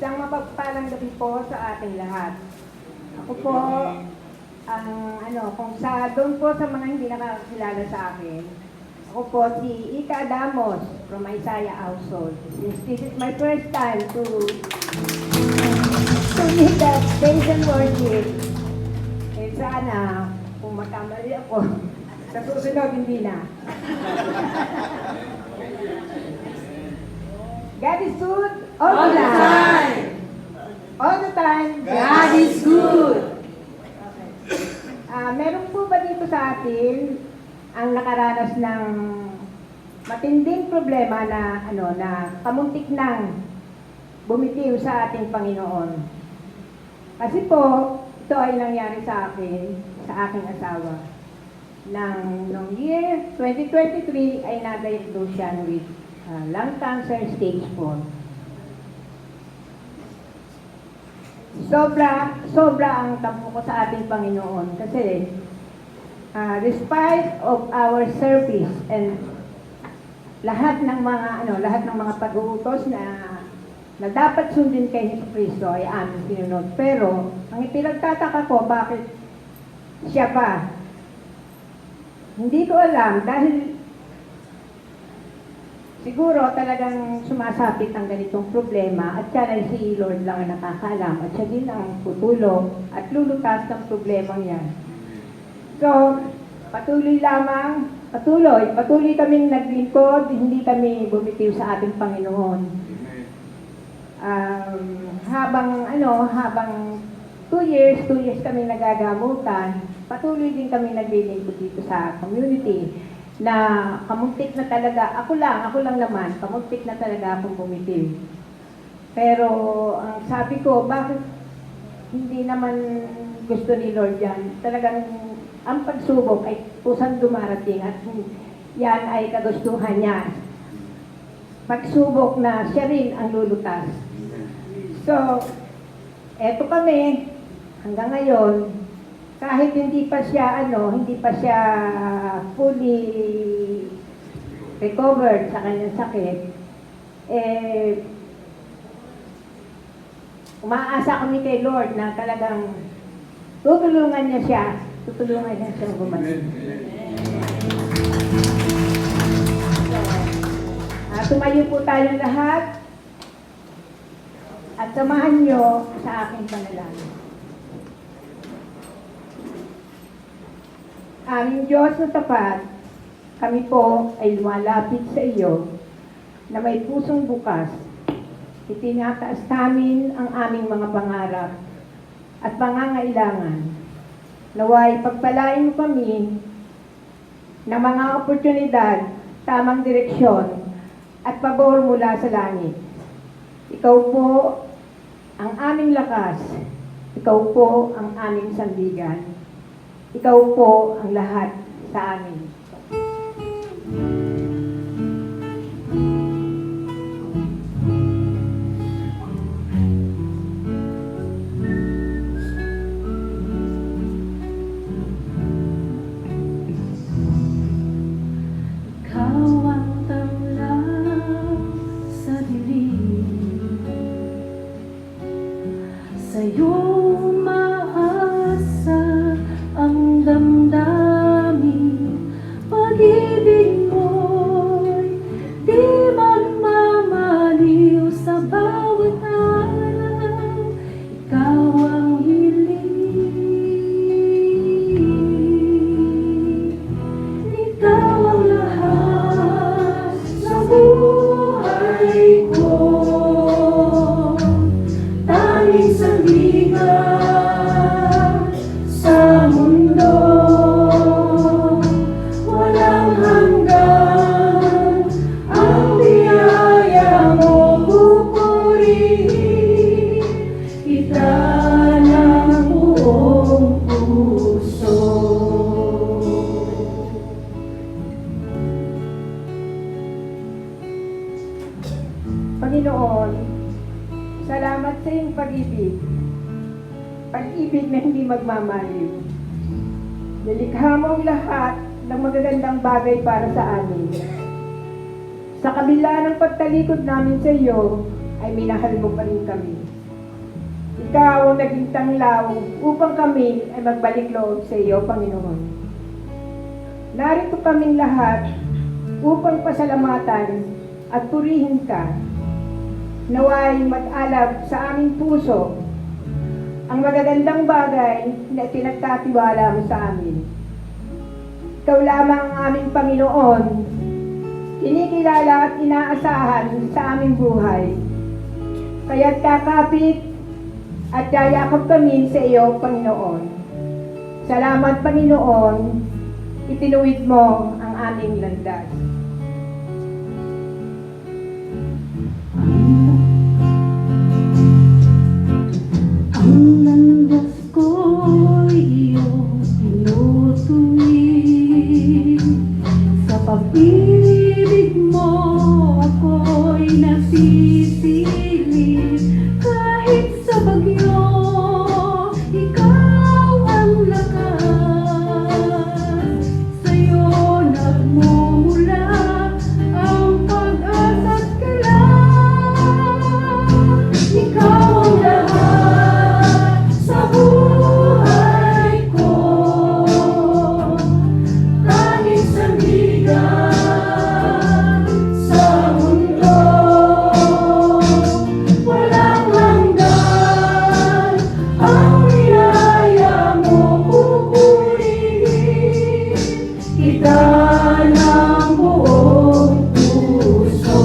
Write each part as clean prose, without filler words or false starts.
Isang mapagpalang gabi po sa ating lahat. Ako po, kung doon po sa mga hindi nakakilala sa akin, ako po si Ika Adamos from Isaiah Household. Since this is my first time to lead the praise and worship, sana, kung magkamali ako, sa susunod hindi na. God is good all the time. All the time, God is good. Meron po ba dito sa atin ang nakaranas ng matinding problema na kamuntik nang bumitiw sa ating Panginoon? Kasi po, ito ay nangyari sa akin, sa aking asawa. Noong year 2023 ay na-diagnose siya with lung cancer stage 4. Sobra ang tampo ko sa ating Panginoon kasi despite of our service and lahat ng mga pag-uutos na dapat sundin kay Jesucristo ay aming sinunod. Pero ang ipinagtataka ko, bakit siya pa? Hindi ko alam dahil siguro talagang sumasapit ang ganitong problema at siya ay si Lord lang ang nakakaalam at siya din ang tutulong at lulutas ng problemang yan. So, patuloy kaming naglingkod, hindi kami bumitiw sa ating Panginoon. Habang 2 years kami nagagamutan, patuloy din kami naglilingkod dito sa community na kamuntik na talaga, ako lang naman, kamuntik na talaga akong bumitiw. Pero ang sabi ko, bakit hindi naman gusto ni Lord yan? Talagang ang pagsubok ay kusang dumarating at yan ay kagustuhan niya. Pagsubok na siya rin ang lulutas. So, eto kami, hanggang ngayon, kahit hindi pa siya fully recovered sa kanyang sakit, umaasa kami kay Lord na talagang tutulungan niya siyang gumaling. Tumayo po tayong lahat at samahan niyo sa aking panalangin. Aming Diyos na tapat, kami po ay lumalapit sa iyo na may pusong bukas. Itinataas namin ang aming mga pangarap at pangangailangan. Naway pagpalain mo kami ng mga oportunidad, tamang direksyon at pabor mula sa langit. Ikaw po ang aming lakas. Ikaw po ang aming sandigan. Ikaw po ang lahat sa amin. Ikaw ang tanglaw sa dilim, sa'yo umaasa ang damdamin. Pag-ibig mo'y di magmamaliw sa bawat araw. Ikaw ang hiling, ikaw ang lahat sa buhay ko. Tanging sandigan sa mundo, walang hanggan ang biyaya mo. Pupurihin kita ng buong puso. Panginoon, salamat sa iyong pag-ibig. Pag-ibig na hindi magmamaliw. Nilikha mo ang lahat ng magagandang bagay para sa amin. Sa kabila ng pagtalikod namin sa iyo, ay minahal mo pa rin kami. Ikaw ang naging tanglaw upang kami ay magbalik loob sa iyo, Panginoon. Narito kaming lahat upang pasalamatan at purihin ka. Naway mag-alab sa aming puso ang magagandang bagay na pinagkatiwala mo sa amin. Ikaw lamang ang aming Panginoon, kinikilala at inaasahan sa aming buhay. Kaya't kakapit at yayakap kami sa iyo, Panginoon. Salamat, Panginoon, itinuwid mo ang aming landas. Ang landas ko'y iyong tinutuwid. Sa pag-ibig mo ako'y nasisilip. Kahit sa bagyo, ikaw ang lakas. Sa'yo nagmumula ang pag-asa't galak. Ikaw ang lahat sa buhay ko, tanging sandigan sa mundo. Walang hanggan ang biyaya mo, pupurihin kita ng buong puso.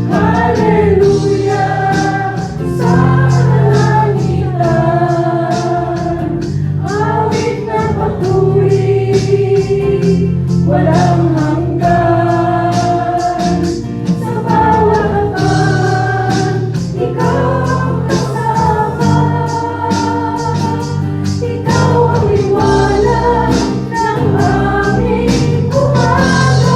Hallelujah sa kalangitan, awit na papuri, walang hanggan. Sa bawat apan, ikaw ang kasama. Ikaw ang liwanag ng aming umaga.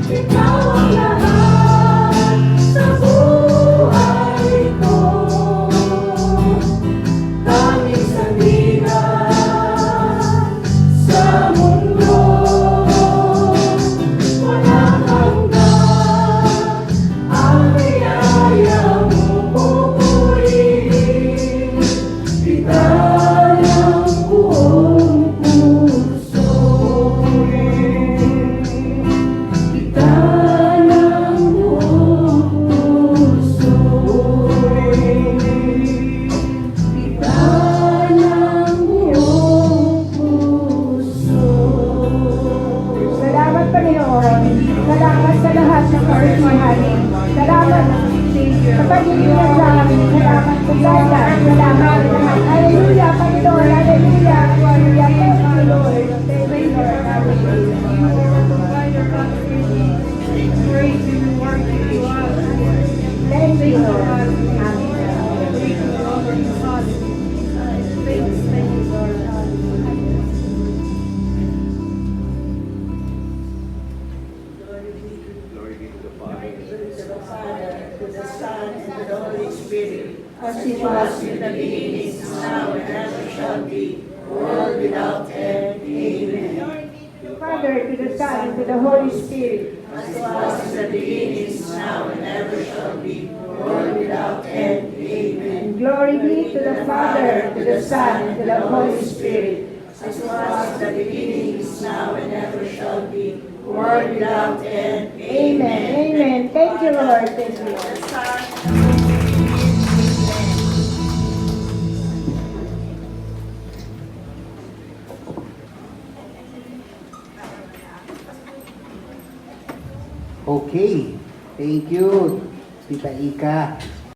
Ikaw ang lahat sa buhay ko, tanging sandigan sa mundo. Walang hanggan ang biyaya mo, pupurihin kita ng buong puso. Kita ng buong puso. Kita ng buong puso. Salamat, Panginoon. Salamat sa lahat ng karismahan. Salamat sa pag-ibig sa amin. Salamat sa gaya. Salamat sa lahat. Hallelujah, Panginoon. Hallelujah. Hallelujah. Thank you, Lord. Thank you, Lord. Hallelujah. Thank you, Lord. Glory be to the Father, to the Son, and to the Holy Spirit, As it was in the beginning, now, and ever shall be, world without end. Amen. Father, to the Son, and to the Holy Spirit. As it was in the beginning, now, and ever shall be, world without end. Amen. And glory be to the Father, to the Son, and to the Holy Spirit. As it was in the beginning, now, and ever shall be, world without end. Amen. Amen. Thank you, Lord. Thank you, Lord. Okay. Thank you, Tita Ika.